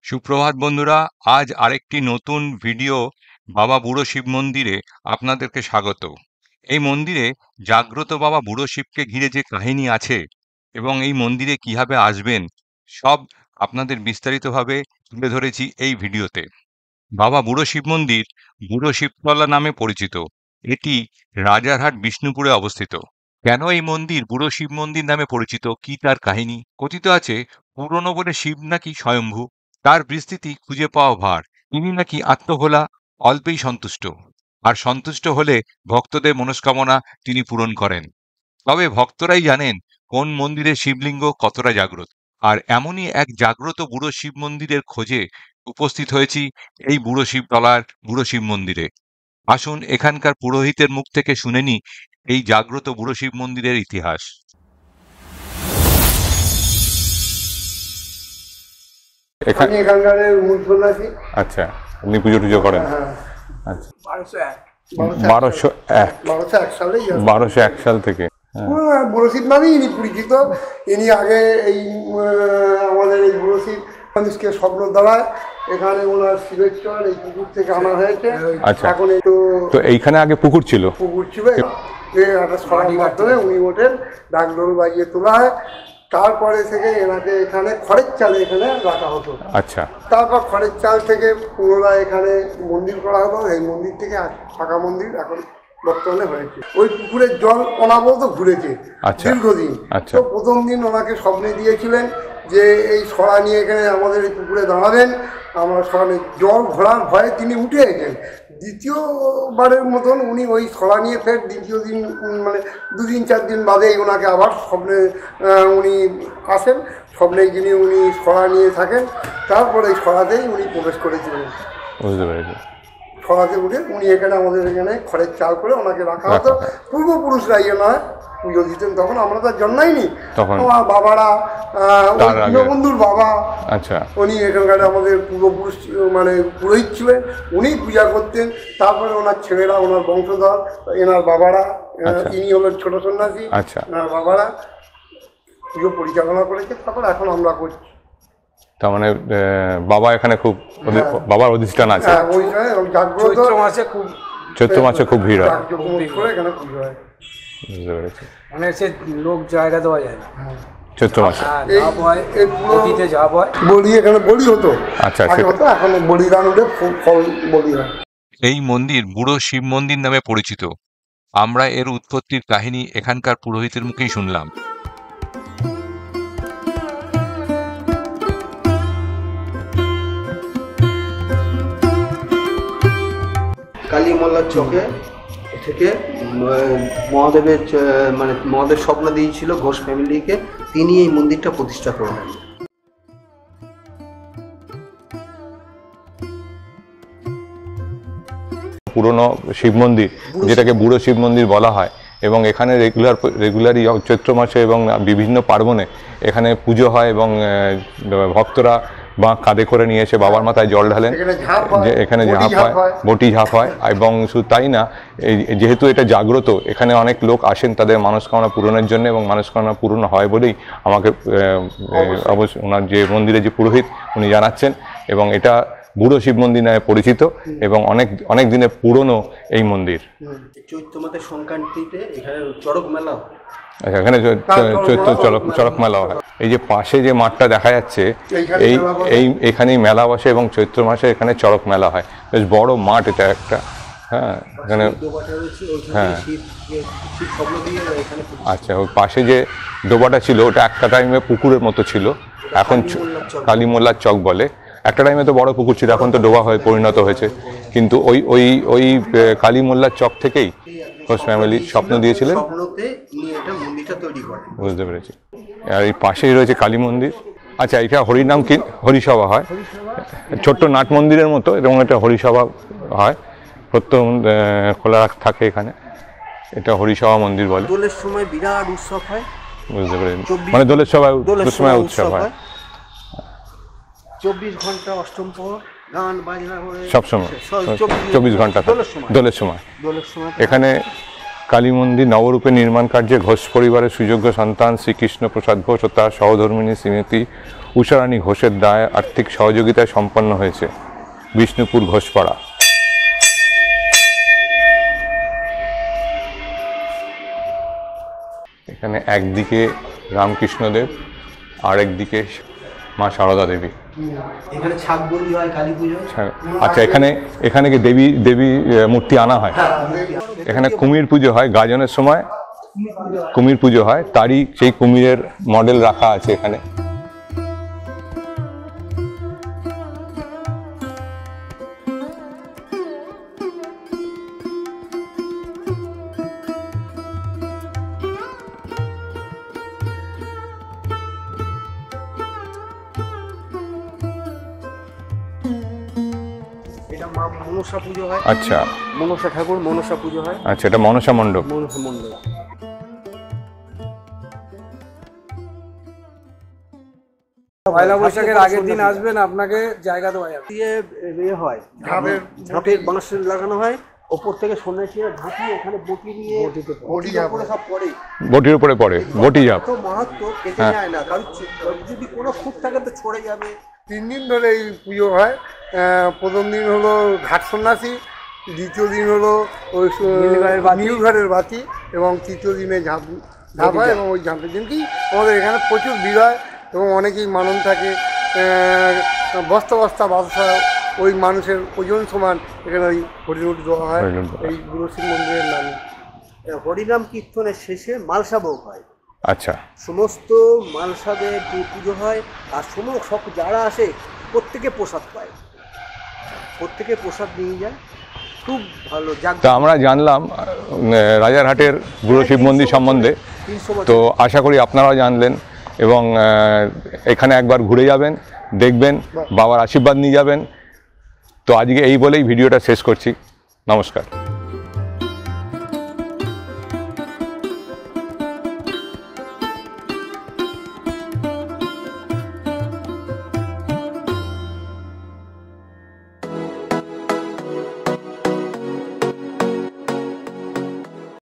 সুপ্রভাত বন্ধুরা, আজ আরেকটি নতুন ভিডিও বাবা বুড়ো শিব মন্দিরে আপনাদেরকে স্বাগত। এই মন্দিরে জাগ্রত বাবা বুড়ো শিবকে ঘিরে যে কাহিনী আছে এবং এই মন্দিরে কিভাবে আসবেন সব আপনাদের বিস্তারিতভাবে তুলে ধরেছি এই ভিডিওতে। বাবা বুড়ো শিব মন্দির বুড়ো শিবতলা নামে পরিচিত। এটি রাজারহাট বিষ্ণুপুরে অবস্থিত। কেন এই মন্দির বুড়ো শিব মন্দির নামে পরিচিত, কি তার কাহিনী? কথিত আছে পুরনো বলে শিব নাকি স্বয়ম্ভু, তার বিস্তৃতি খুঁজে পাওয়া ভার। তিনি নাকি আত্মভোলা, অল্পেই সন্তুষ্ট, আর সন্তুষ্ট হলে ভক্তদের মনস্কামনা তিনি পূরণ করেন। তবে ভক্তরাই জানেন কোন মন্দিরের শিবলিঙ্গ কতটা জাগ্রত। আর এমনই এক জাগ্রত বুড়ো শিব মন্দিরের খোঁজে উপস্থিত হয়েছি এই বুড়ো শিবতলার বুড়ো শিব মন্দিরে। আসুন এখানকার পুরোহিতের মুখ থেকে শুনে নি এই জাগ্রত বুড়ো শিব মন্দিরের ইতিহাস। আচ্ছা, আপনি পুজো টুজো করেন? আচ্ছা, 1201 সাল থেকে বুড়ো শিব নামেই ইনি পরিচিত। ইনি আগে এই আমাদের এই বুড়ো শিব মানুষকে স্বপ্ন দ্বারায় এখানে ওনার শিবের চর এই পুকুর থেকে আনা হয়েছে। আচ্ছা, এখন তো এইখানে আগে পুকুর ছিল? পুকুর ছিল, একটা সরার মাধ্যমে উনি ওঠেন, ডাক ডোল বাজিয়ে তোলা হয়। তারপরে থেকে এনাকে এখানে খড়ের চালে এখানে রাখা হতো। আচ্ছা, তারপর খড়ের চাল থেকে পুনরায় এখানে মন্দির করা হতো। এই মন্দির থেকে ফাঁকা মন্দির এখন বর্তমানে হয়েছে। ওই পুকুরের জল অনাবরত ঘুরেছে দীর্ঘদিন। তো প্রথম দিন ওনাকে স্বপ্নে দিয়েছিলেন যে এই সরা নিয়ে এখানে আমাদের এই পুকুরে দাঁড়াবেন। আমরা সরানে জল ঘোরার ভয়ে তিনি উঠে গেছেন। দ্বিতীয়বারের মতন উনি ওই সরা নিয়ে ফের দ্বিতীয় দিন মানে 2-4 দিন বাদেই ওনাকে আবার স্বপ্নে উনি আসেন। স্বপ্নে যিনি উনি সরা নিয়ে থাকেন, তারপরে এই সরাতেই উনি প্রবেশ করেছিলেন। বুঝতে পেরেছি। সরাতে উঠে উনি এখানে আমাদের এখানে খড়ের চাল করে ওনাকে রাখা হতো। পূর্বপুরুষরা ইয়ে নয় পুজো দিতেন, তখন আমরা তো জন্মাইনি। আমার বাবারা, বন্ধুর বাবা, আচ্ছা, উনি এখানকার আমাদের পূর্বপুরুষ মানে পুরোহিত ছিলেন, উনি পূজা করতেন। তারপরে ওনার ছেলেরা, ওনার বংশধর, এনার বাবারা, ইনি হলেন ছোট সন্ন্যাসী, ওনার বাবারা পুজো পরিচালনা করেছে। তারপর এখন আমরা করছি। তার মানে বাবা এখানে খুব, বাবার অধিষ্ঠান আছে। চৈত্র মাসে খুব ভিড় হয়। বুঝতে পেরেছি। মানে সে লোক জায়গা দেওয়া যায় না চৈত্র মাসে। বলি এখানে বলি হতো। আচ্ছা, এখন বলিদান উঠে ফল বলি হয়। এই মন্দির বুড়ো শিব মন্দির নামে পরিচিত। আমরা এর উৎপত্তির কাহিনী এখানকার পুরোহিতের মুখেই শুনলাম। কালী মোল্লার চকে থেকে মহাদেবের মানে মহাদেব স্বপ্ন দিয়েছিল ঘোষ ফ্যামিলিকে, তিনি এই মন্দিরটা প্রতিষ্ঠা করলেন। পুরনো শিব মন্দির, যেটাকে বুড়ো শিব মন্দির বলা হয়, এবং এখানে রেগুলারই চৈত্র মাসে এবং বিভিন্ন পার্বণে এখানে পুজো হয় এবং ভক্তরা বা কাঁধে করে নিয়ে এসে বাবার মাথায় জল ঢালেন। এখানে ঝাঁপ হয়, বটি ঝাঁপ হয়। এবং শুধু তাই না, যেহেতু এটা জাগ্রত, এখানে অনেক লোক আসেন তাদের মনস্কামনা পূরণের জন্য, এবং মনস্কামনা পূরণ হয় বলেই আমাকে অবশ্য ওনার যে মন্দিরের যে পুরোহিত উনি জানাচ্ছেন। এবং এটা বুড়ো শিব মন্দির নামে পরিচিত এবং অনেক দিনের পুরনো এই মন্দির। চৈত্র মাসের সংক্রান্তিতে এখানে চড়ক মেলা হয়। এখানে চড়ক মেলা হয়। এই যে পাশে যে মাঠটা দেখা যাচ্ছে, এখানেই মেলা বসে এবং চৈত্র মাসে এখানে চড়ক মেলা হয়। বেশ বড় মাঠ এটা একটা। হ্যাঁ, এখানে হ্যাঁ, আচ্ছা, ওই পাশে যে ডোবাটা ছিল ওটা একটা টাইমে পুকুরের মতো ছিল, এখন কালী মোল্লার চক বলে। একটা টাইমে তো বড় পুকুর ছিল, এখন তো ডোবা হয়ে পরিণত হয়েছে। কিন্তু ওই কালী মোল্লার চক থেকেই ঘোষ ফ্যামিলি স্বপ্ন দিয়েছিলেন। বুঝতে পেরেছি। আর এই পাশেই রয়েছে কালী মন্দির। আচ্ছা, এটা হরিনাম কি হরিসভা হয়, ছোট্ট নাট মন্দিরের মতো, এবং এটা হরিসভা হয়, প্রত্যেক খোলা থাকে এখানে। এটা হরিসভা মন্দির বলে। দোলের সময় বিরাট উৎসব হয়। বুঝতে পেরেছি, মানে দোলের সময় উৎসব হয়। 24 ঘন্টা অষ্টম প্রহর, গান বাজনা করে সবসময় 24 ঘন্টা দোলের সময়। এখানে কালী মন্দির নবরূপে নির্মাণ কার্যে ঘোষ পরিবারের সুযোগ্য সন্তান শ্রীকৃষ্ণ প্রসাদ ঘোষ ও তার সহধর্মিণী শ্রীমতী উষারানী ঘোষের দায় আর্থিক সহযোগিতায় সম্পন্ন হয়েছে। বিষ্ণুপুর ঘোষপাড়া। এখানে একদিকে রামকৃষ্ণদেব আর একদিকে মা সারদা দেবী। এখানে ছাগবন্দি হয় কালী পুজো। আচ্ছা, এখানে কি দেবী মূর্তি আনা হয়? এখানে কুমির পুজো হয়, গাজনের সময় কুমির পুজো হয়, তারই সেই কুমিরের মডেল রাখা আছে এখানে। মনসা পুজো হয়। আচ্ছা, মনসা ঠাকুর মনসা পুজো হয়। আচ্ছা, এটা মনসা মণ্ডপ। মনসা মণ্ডপ। পয়লা বৈশাখের আগের দিন আসবেন, আপনাকে জায়গা দেওয়া যাবে। ইয়ে হয়, ঝাঁপের বাঁশ লাগানো হয়, ওপর থেকে সন্ন্যাসী ঝাঁপিয়ে ওখানে বটি নিয়ে সব পড়ে, বটির উপরে পড়ে, বটি ঝাঁপ। মাহাত্ম কেটে যায় না, কারণ যদি কোনো খুঁত থাকে তো ছড়ে যাবে। 3 দিন ধরে এই পুজো হয়। প্রথম দিন হলো ঘাট সন্ন্যাসী, দ্বিতীয় দিন হলো ওই নীলঘরের বাতি, এবং তৃতীয় দিনে ঝাঁপ হয়। এবং ওই ঝাঁপের দিনকেই আমাদের এখানে প্রচুর ভিড় হয় এবং অনেকেই মানন থাকে। বস্তা বস্তা বাদশা ওই মানুষের ওজন সমান এখানে ওই হরিণুট দেওয়া হয় এই বুড়ো শিব মন্দিরের নামে। হরিনাম কীর্তনের শেষে মালসা ভোগ হয়। আচ্ছা, সমস্ত মালসাদের পুজো হয়, আর সব যারা আসে প্রত্যেকে প্রসাদ পায়, প্রত্যেকে প্রসাদ নিয়ে যায়। খুব ভালো। তা আমরা জানলাম রাজারহাটের বুড়ো শিব মন্দির সম্বন্ধে, তো আশা করি আপনারাও জানলেন এবং এখানে একবার ঘুরে যাবেন, দেখবেন, বাবার আশীর্বাদ নিয়ে যাবেন। তো আজকে এই বলেই ভিডিওটা শেষ করছি। নমস্কার।